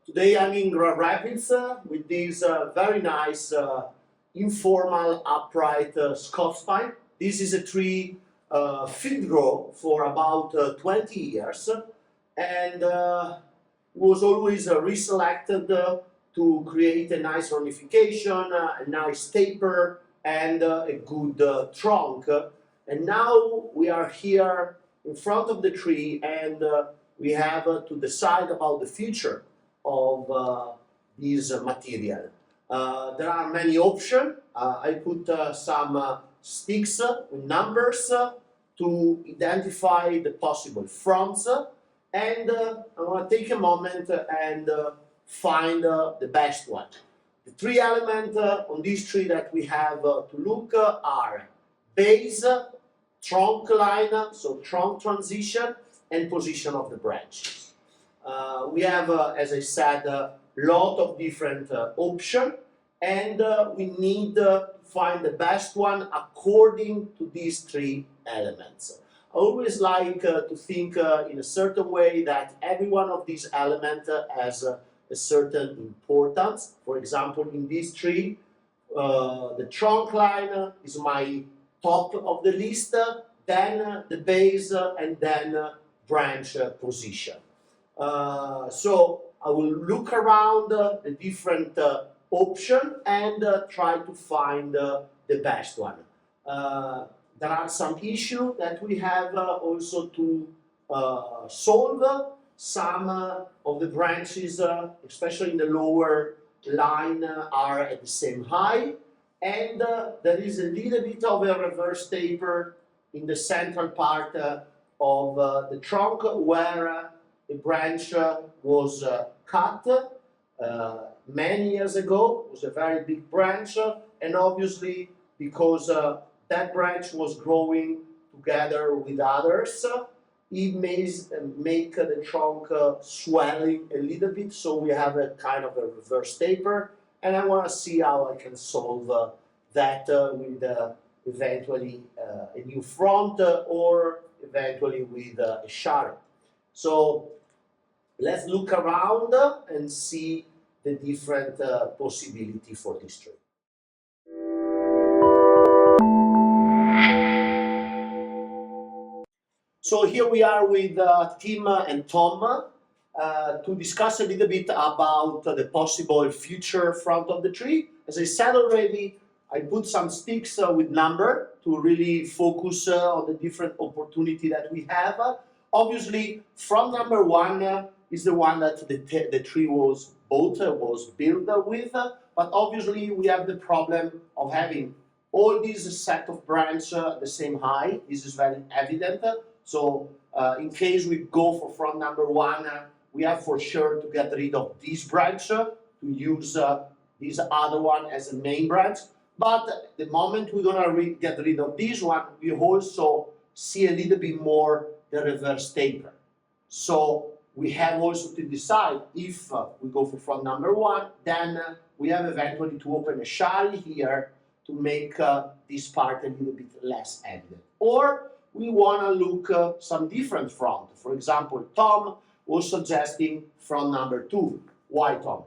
Today I'm in Grand Rapids with this very nice informal upright Scots pine. This is a tree field grow for about 20 years and was always reselected to create a nice ramification, a nice taper and a good trunk. And now we are here in front of the tree and we have to decide about the future of this material. There are many options. I put some sticks with numbers to identify the possible fronts, and I want to take a moment and find the best one. The three elements on this tree that we have to look are base, trunk line, so trunk transition, and position of the branches. We have, as I said, a lot of different options, and we need to find the best one according to these three elements. I always like to think in a certain way that every one of these elements has a certain importance. For example, in this tree, the trunk line is my top of the list, then the base, and then branch position. So I will look around the different options and try to find the best one. There are some issues that we have also to solve. Some of the branches, especially in the lower line, are at the same height, and there is a little bit of a reverse taper in the central part of the trunk where the branch was cut many years ago. It was a very big branch, and obviously because that branch was growing together with others, it may make the trunk swelling a little bit, so we have a kind of a reverse taper, and I want to see how I can solve that with eventually a new front or eventually with a sharp. So let's look around and see the different possibility for this tree. So here we are with Tim and Tom to discuss a little bit about the possible future front of the tree. As I said already, I put some sticks with number to really focus on the different opportunity that we have. Obviously, front number one is the one that the tree was built with, but obviously we have the problem of having all these set of branches at the same height. This is very evident. So in case we go for front number one, we have for sure to get rid of this branch to use this other one as a main branch. But the moment we're gonna get rid of this one, we also see a little bit more the reverse taper. So we have also to decide if we go for front number one, then we have eventually to open a shari here to make this part a little bit less evident. Or we want to look some different front. For example, Tom was suggesting front number two. Why, Tom?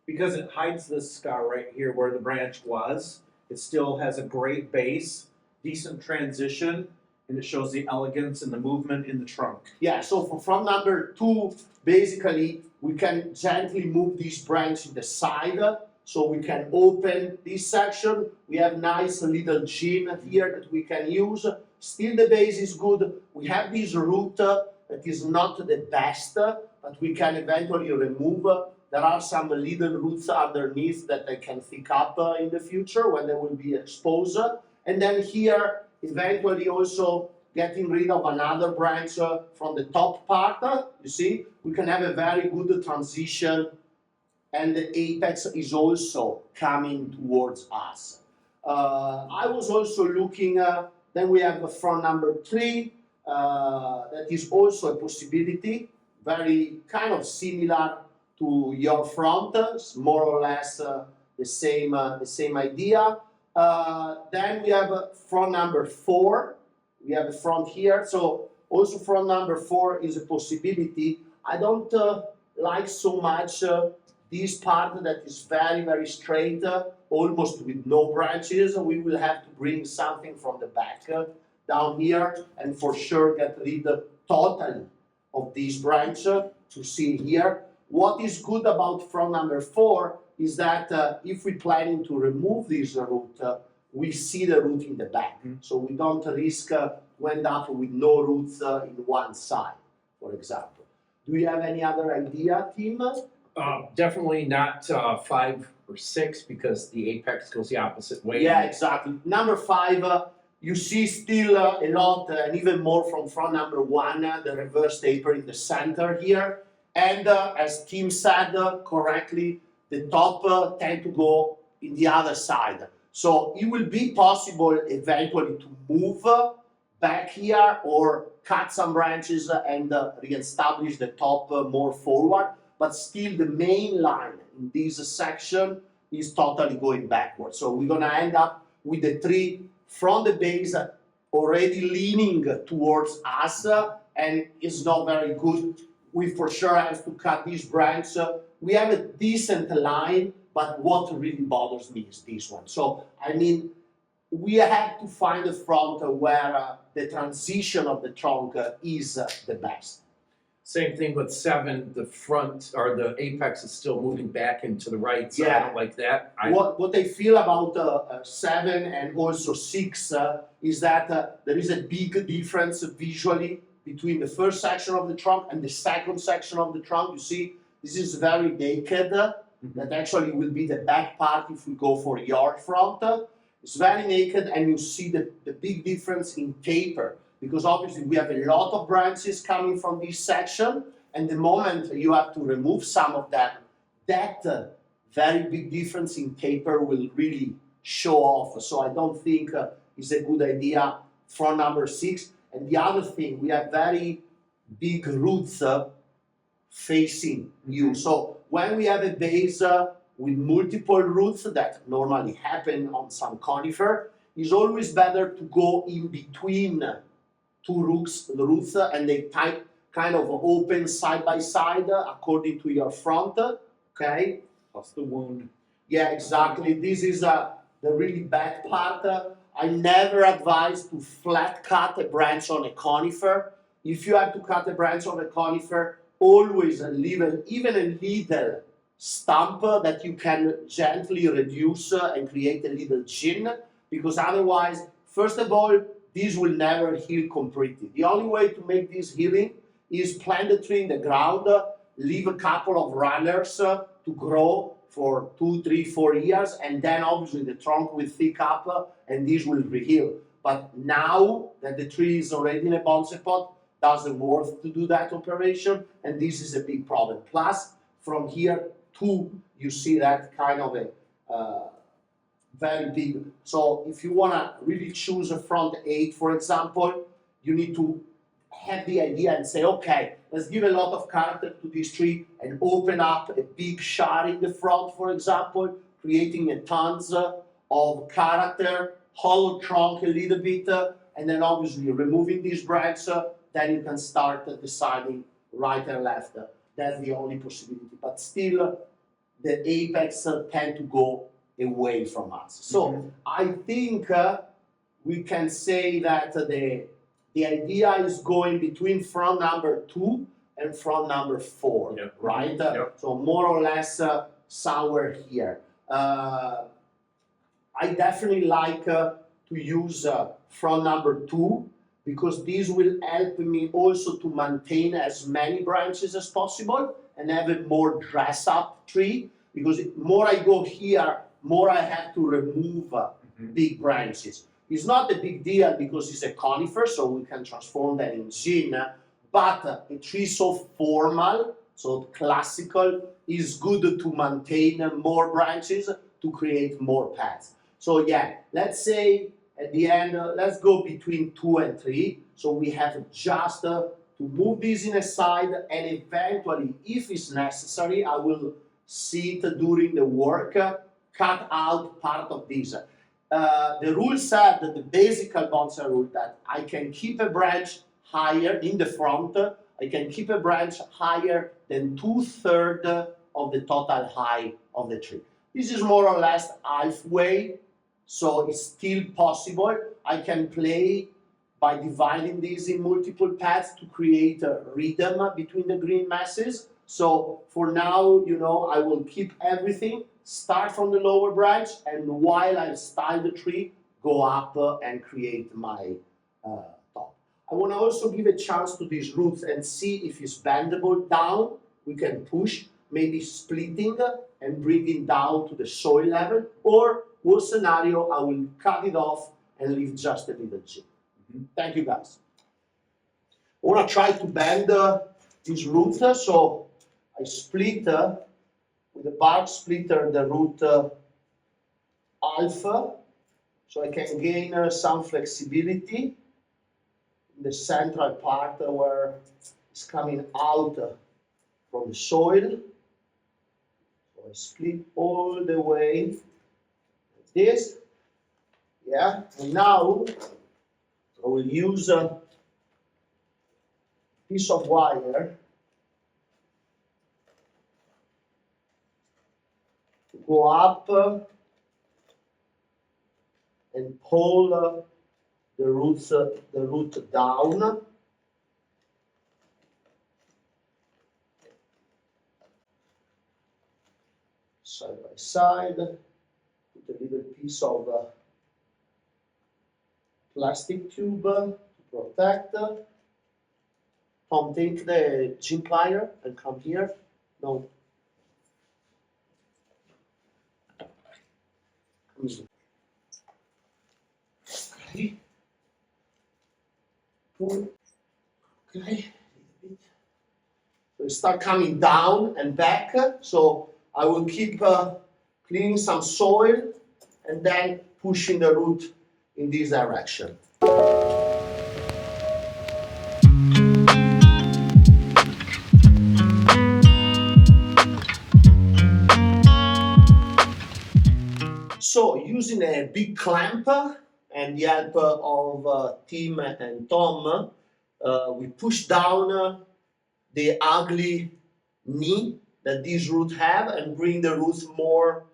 Because it hides this scar right here where the branch was. It still has a great base, decent transition, and it shows the elegance and the movement in the trunk. Yeah, so for front number two, basically, we can gently move this branch to the side, so we can open this section. We have nice little chin here that we can use. Still the base is good. We have this root that is not the best, but we can eventually remove. There are some little roots underneath that I can pick up in the future when they will be exposed. And then here, eventually also getting rid of another branch from the top part. You see, we can have a very good transition, and the apex is also coming towards us. I was also looking, then we have front number three, that is also a possibility, very kind of similar to your front, more or less the same idea. Then we have front number four. We have a front here, so also front number four is a possibility. I don't like so much this part that is very, very straight, almost with no branches. We will have to bring something from the back down here and for sure get rid totally of this branch to see here. What is good about front number 4 is that if we're planning to remove this root, we see the root in the back. So we don't risk to end up with no roots in one side, for example. Do you have any other idea, Tim? Definitely not 5 or 6 because the apex goes the opposite way. Yeah, exactly. Number 5, you see still a lot, and even more from front number 1, the reverse taper in the center here. And as Tim said correctly, the top tend to go in the other side. So it will be possible eventually to move back here or cut some branches and re-establish the top more forward. But still the main line in this section is totally going backwards. So we're gonna end up with the tree from the base already leaning towards us and it's not very good. We for sure have to cut this branch. We have a decent line, but what really bothers me is this one. So, I mean, we have to find a front where the transition of the trunk is the best. Same thing with 7, the front or the apex is still moving back into the right, so I Yeah. don't like that. What I feel about 7 and also 6 is that there is a big difference visually between the first section of the trunk and the second section of the trunk. You see, this is very naked. That actually will be the back part if we go for yard front. It's very naked and you see the big difference in taper because obviously we have a lot of branches coming from this section and the moment you have to remove some of them, that very big difference in taper will really show off. So I don't think it's a good idea front number 6. And the other thing, we have very big roots facing you. So when we have a base with multiple roots that normally happen on some conifer, it's always better to go in between two roots and they kind of open side by side according to your front, okay? Plus the wound. Yeah, exactly. This is the really bad part. I never advise to flat cut a branch on a conifer. If you have to cut a branch on a conifer, always leave even a little stump that you can gently reduce and create a little chin, because otherwise, first of all, this will never heal completely. The only way to make this healing is plant the tree in the ground, leave a couple of runners to grow for 2, 3, 4 years, and then obviously the trunk will thick up and this will re-heal. But now that the tree is already in a bonsai pot, doesn't worth to do that operation, and this is a big problem. Plus, from here to, you see that kind of a very big. So if you want to really choose a front 8, for example, you need to have the idea and say, okay, let's give a lot of character to this tree and open up a big shard in the front, for example, creating a tons of character, hollow trunk a little bit, and then obviously removing this branch, then you can start deciding right and left. That's the only possibility. But still, the apex tend to go away from us. So I think we can say that the idea is going between front number 2 and front number 4, Yep. right? Yep. So more or less somewhere here. I definitely like to use front number 2 because this will help me also to maintain as many branches as possible and have a more dress up tree, because more I go here, more I have to remove big branches. It's not a big deal because it's a conifer, so we can transform that in gin, but a tree so formal, so classical, is good to maintain more branches to create more paths. So yeah, let's say at the end, let's go between 2 and 3. So we have just to move this in a side, and eventually, if it's necessary, I will see it during the work, cut out part of this. The rule said that the basic bonsai rule that I can keep a branch higher in the front, I can keep a branch higher than 2/3 of the total height of the tree. This is more or less halfway, so it's still possible. I can play by dividing these in multiple paths to create a rhythm between the green masses. So for now, you know, I will keep everything, start from the lower branch, and while I style the tree, go up and create my top. I want to also give a chance to these roots and see if it's bendable down. We can push, maybe splitting and bringing down to the soil level, or worst scenario, I will cut it off and leave just a little chip. Thank you guys. I want to try to bend this root, so I split with a bark splitter the root alpha, so I can gain some flexibility in the central part where it's coming out from the soil. So I split all the way like this. Yeah, and now I will use a piece of wire to go up and pull the root down. Side by side, put a little piece of plastic tube to protect. Tom, take the gym plier and come here. No. Come here. Okay. Pull. Okay. So start coming down and back. So I will keep cleaning some soil and then pushing the root in this direction. So using a big clamp and the help of Tim and Tom, we push down the ugly knee that these roots have and bring the roots more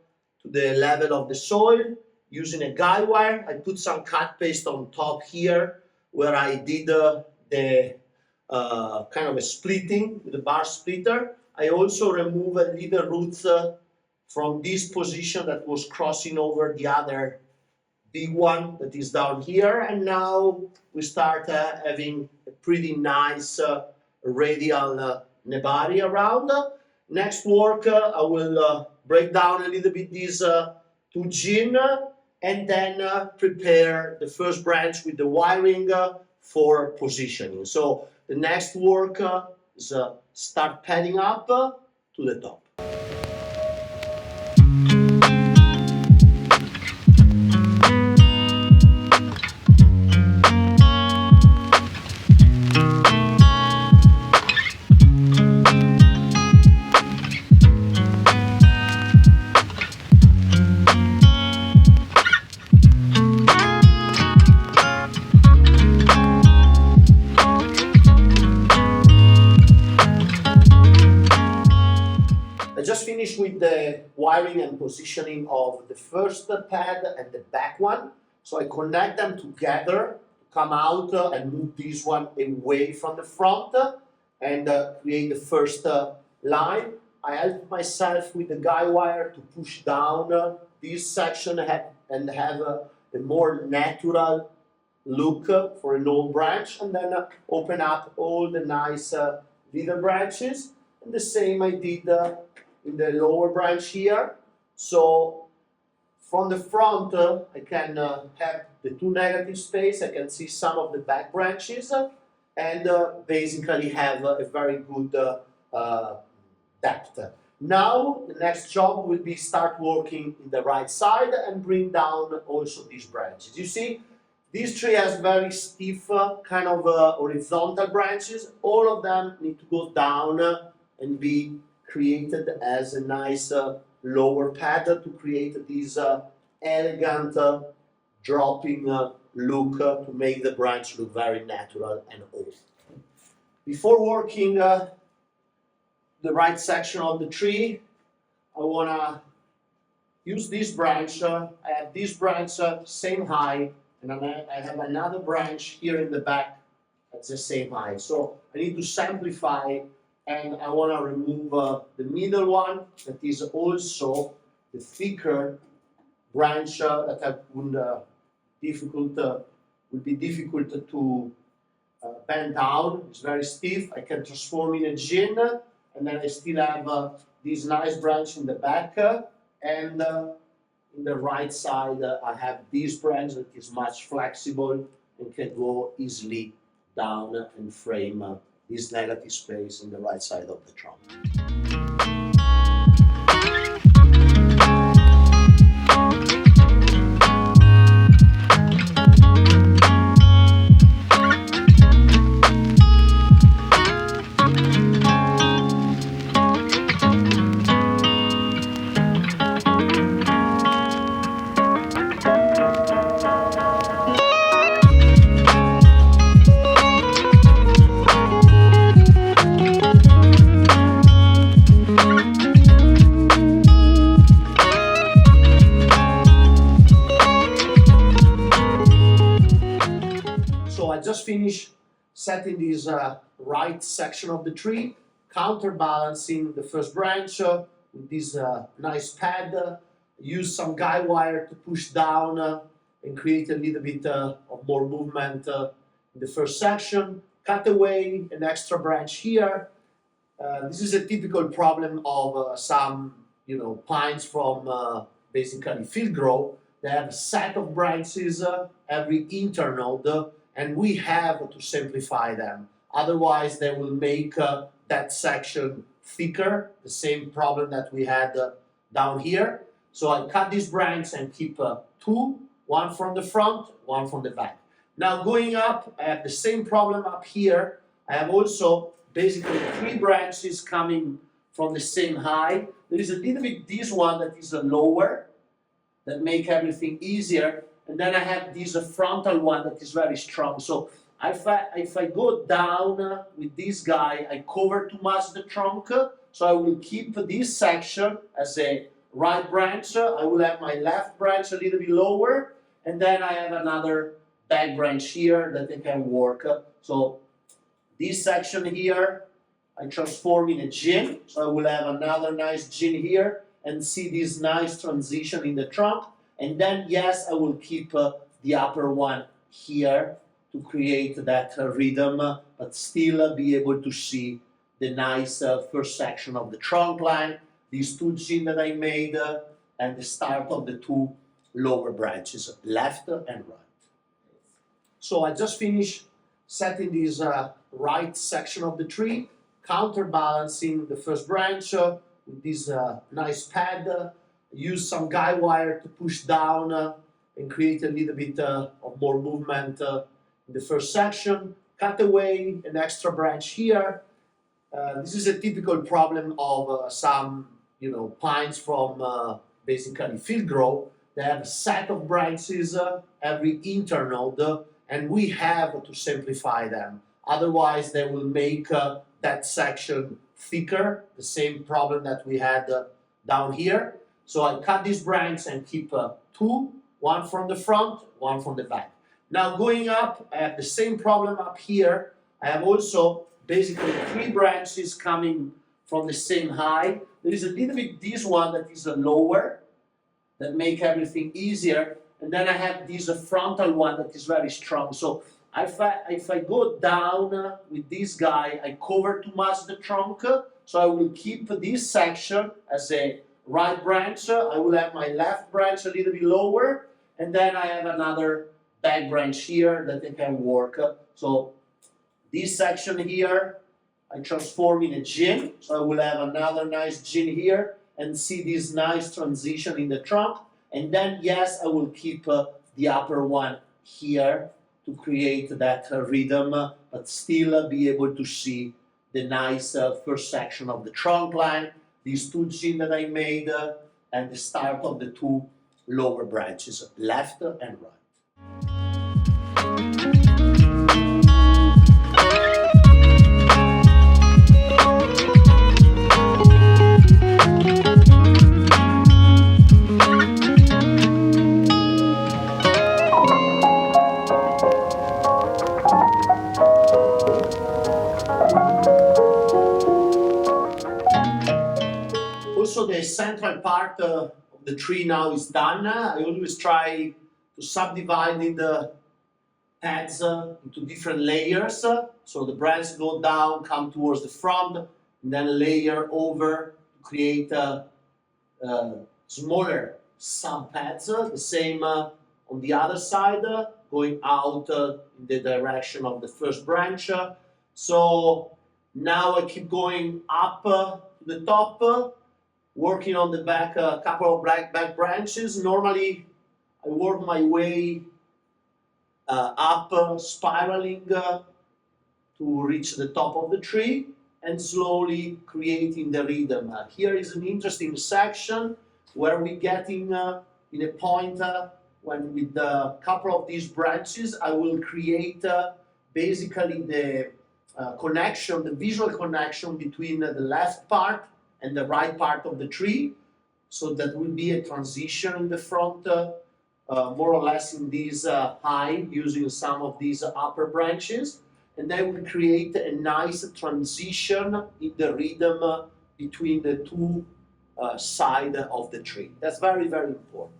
to the level of the soil. Using a guide wire, I put some cut paste on top here where I did the kind of a splitting with a bar splitter. I also remove a little roots from this position that was crossing over the other big one that is down here, and now we start having a pretty nice radial nebari around. Next work, I will break down a little bit these two gin and then prepare the first branch with the wiring for positioning. So the next work is start padding up to the top. I just finished with the wiring and positioning of the first pad and the back one. So I connect them together to come out and move this one away from the front and create the first line. I help myself with the guide wire to push down this section and have a more natural look for an old branch, and then open up all the nice little branches. And the same I did in the lower branch here. So from the front, I can have the two negative space. I can see some of the back branches and basically have a very good depth. Now the next job will be start working in the right side and bring down also these branches. You see, this tree has very stiff kind of horizontal branches. All of them need to go down and be created as a nice lower pad to create this elegant dropping look to make the branch look very natural and old. Before working the right section of the tree, I wanna use this branch. I have this branch same height, and I have another branch here in the back that's the same height. So I need to simplify, and I wanna remove the middle one that is also the thicker branch that I would be difficult to bend down. It's very stiff. I can transform in a gin, and then I still have this nice branch in the back, and in the right side I have this branch that is much flexible and can go easily down and frame this negative space in the right side of the trunk. So I just finished setting this right section of the tree, counterbalancing the first branch with this nice pad. Use some guy wire to push down and create a little bit of more movement in the first section. Cut away an extra branch here. This is a typical problem of some, pines from basically field grow. They have a set of branches every internode, and we have to simplify them. Otherwise, they will make that section thicker, the same problem that we had down here. So I cut this branch and keep two, one from the front, one from the back. Now going up, I have the same problem up here. I have also basically three branches coming from the same height. There is a little bit this one that is lower, that make everything easier. And then I have this frontal one that is very strong. So if I go down with this guy, I cover too much the trunk. So I will keep this section as a right branch. I will have my left branch a little bit lower. And then I have another back branch here that I can work. So this section here, I transform in a gin. So I will have another nice gin here and see this nice transition in the trunk. And then, yes, I will keep the upper one here to create that rhythm, but still be able to see the nice first section of the trunk line, these two gin that I made, and the start of the two lower branches, left and right. So I just finished setting this right section of the tree, counterbalancing the first branch with this nice pad. Use some guy wire to push down and create a little bit of more movement in the first section. Cut away an extra branch here. This is a typical problem of some, pines from basically field grow. They have a set of branches every internode, and we have to simplify them. Otherwise, they will make that section thicker, the same problem that we had down here. So I cut this branch and keep two, one from the front, one from the back. Now going up, I have the same problem up here. I have also basically three branches coming from the same height. There is a little bit this one that is lower, that make everything easier. And then I have this frontal one that is very strong. So if I go down with this guy, I cover too much the trunk. So I will keep this section as a right branch. I will have my left branch a little bit lower, and then I have another back branch here that I can work. So this section here, I transform in a gin. So I will have another nice gin here and see this nice transition in the trunk. And then, yes, I will keep the upper one here to create that rhythm, but still be able to see the nice first section of the trunk line, these two gin that I made, and the start of the two lower branches, left and right. Also, the central part of the tree now is done. I always try to subdivide the pads into different layers. So the branches go down, come towards the front, and then layer over to create smaller sub pads. The same on the other side, going out in the direction of the first branch. So now I keep going up to the top, working on the back, couple of back branches. Normally, I work my way up, spiraling to reach the top of the tree, and slowly creating the rhythm. Here is an interesting section where we're getting in a point when with a couple of these branches, I will create basically the connection, the visual connection between the left part and the right part of the tree. So that will be a transition in the front, more or less in this height, using some of these upper branches. And that will create a nice transition in the rhythm between the two sides of the tree. That's very, very important.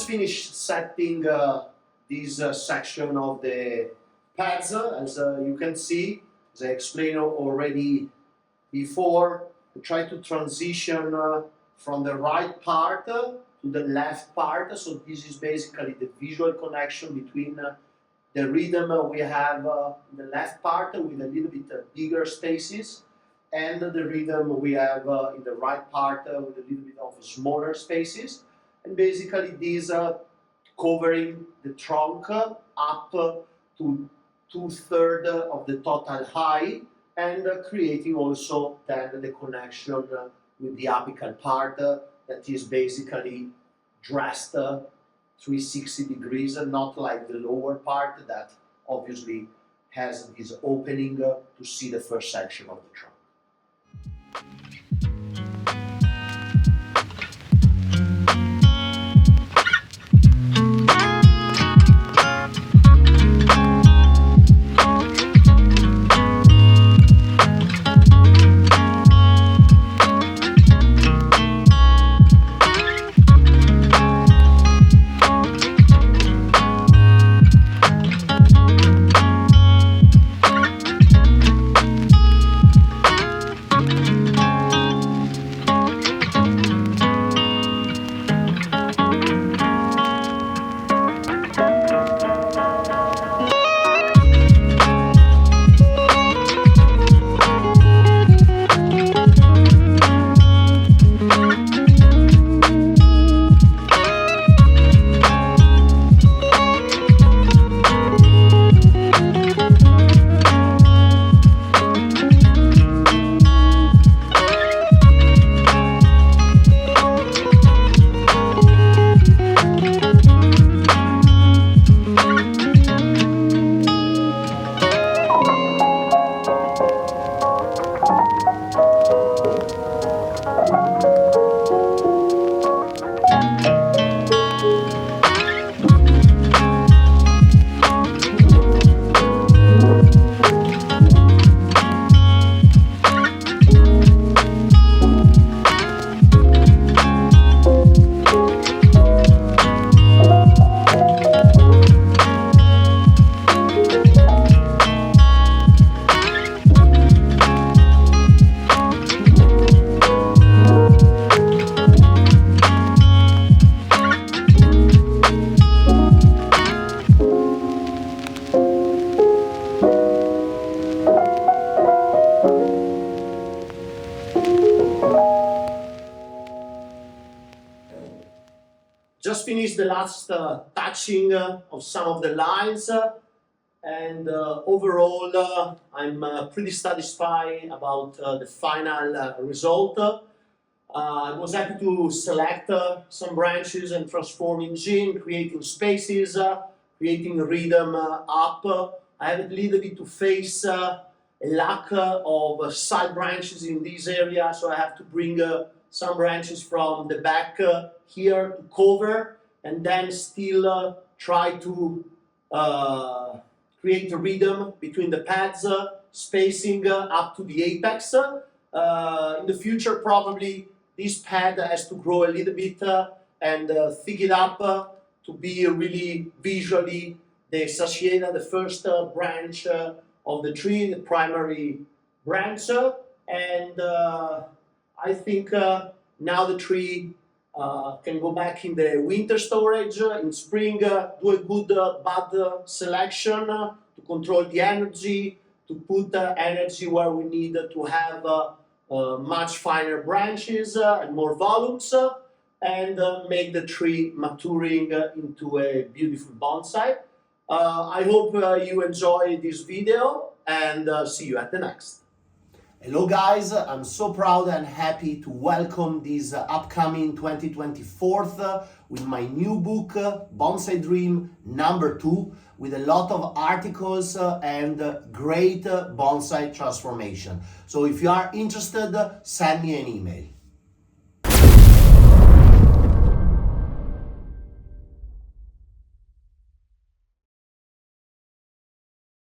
Finished setting this section of the pads. As you can see, as I explained already before, I try to transition from the right part to the left part. So this is basically the visual connection between the rhythm we have in the left part with a little bit bigger spaces, and the rhythm we have in the right part with a little bit of smaller spaces. And basically these are covering the trunk up to 2/3 of the total height, and creating also then the connection with the apical part that is basically dressed 360 degrees, and not like the lower part that obviously has this opening to see the first section of the trunk. Just finished the last touching of some of the lines, and overall I'm pretty satisfied about the final result. I was happy to select some branches and transform in gene, creating spaces, creating rhythm up I have a little bit to face a lack of side branches in this area, so I have to bring some branches from the back here to cover, and then still try to create a rhythm between the pads, spacing up to the apex. In the future, probably this pad has to grow a little bit and thick it up to be really visually the satiata, the first branch of the tree, the primary branch. And I think now the tree can go back in the winter storage. In spring, do a good bud selection to control the energy, to put energy where we need to have much finer branches and more volumes, and make the tree maturing into a beautiful bonsai. I hope you enjoy this video, and see you at the next. Hello guys, I'm so proud and happy to welcome this upcoming 2024 with my new book, Bonsai Dream #2, with a lot of articles and great bonsai transformation. So if you are interested, send me an email.